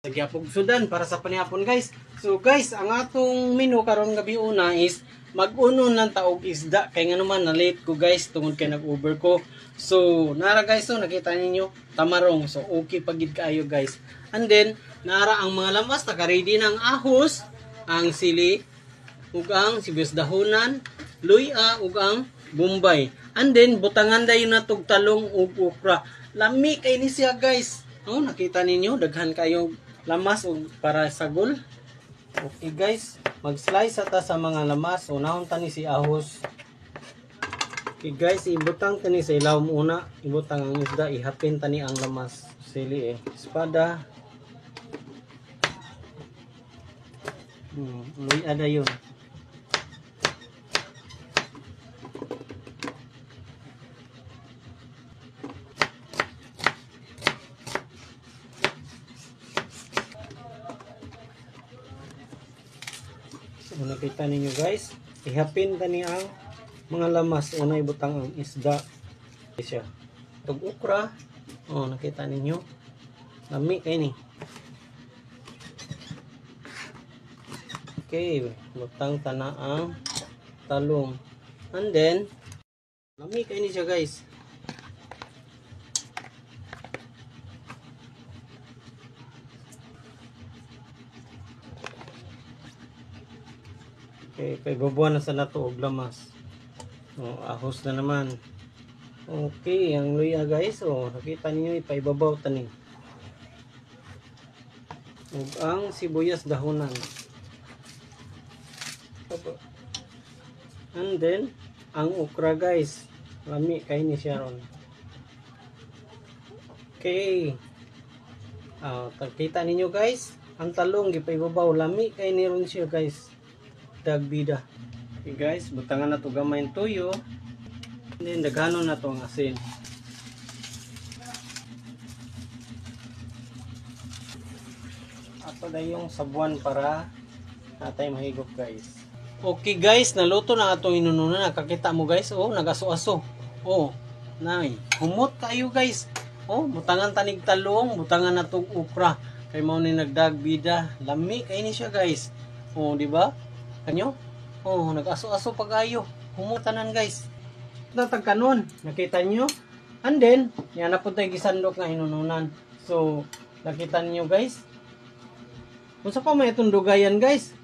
Nagyapog sudan para sa panihapon guys. So guys, ang atong menu karon gabi una is mag-uno ng taog isda kay nga naman na late ko guys tungod kay nag-Uber ko. So nara guys, so nakita ninyo tamarong. So okay pagid kaayo guys. And then nara ang mga lamas naka-ready ng ahos, ang sili ug ang sibuyas dahonan, luya ug ang bombay. And then butangan dayon natog talong ug okra. Lami kay ni siya guys. Oh, nakita ninyo daghan kayong lamas o para sagol. Okay guys, mag-slice ata sa mga lamas. Unahon tani si ahos. Okay guys, ibutang tani sa ilaw muna. Ibutang ang isda, ihapin tani ang lamas. Sili espada. Luy ada yun. So, nakita ninyo guys, ihapin tani ang mga lamas. Una ibutang ang isda. Siya. Tug okra. Oh, nakita ninyo. Lami kay ni. Okay, butang tana ang talong. And then, lami kay ni siya guys. Okay, kay bubuan na sa nato og lamas. Oh, ahos na naman. Okay, ang luya guys, oh, nakita niyo ipaibabaw tani. Ug ang sibuyas dahonan. And then ang okra guys. Lami kay ni siya ron. Okay. Nakita ninyo guys, ang talong gipaibabaw, lami kay ni ron siya guys. Dagbida. Okay guys, butangan na to gamay ng tuyo. And then daghanon na to ang asin. Ato na yung sabuan para natay mahigop guys. Okay guys, naluto na atong inununan. Nakakita mo guys, oh, nagaso-aso. Oh, nay, humot kayo guys. Oh, butangan tanig talong, butangan na tong okra. Kay mao ni nagdagbida. Lami kay ni siya guys. Oh, di ba? Kanyo? Oh, nag-aso-aso pag-ayo. Humutanan guys. Natag kanon, nakita nyo? And then, yan na po tayo gisandok nga hinununan. So, nakita niyo guys? Kung sa pa may itong dugayan guys,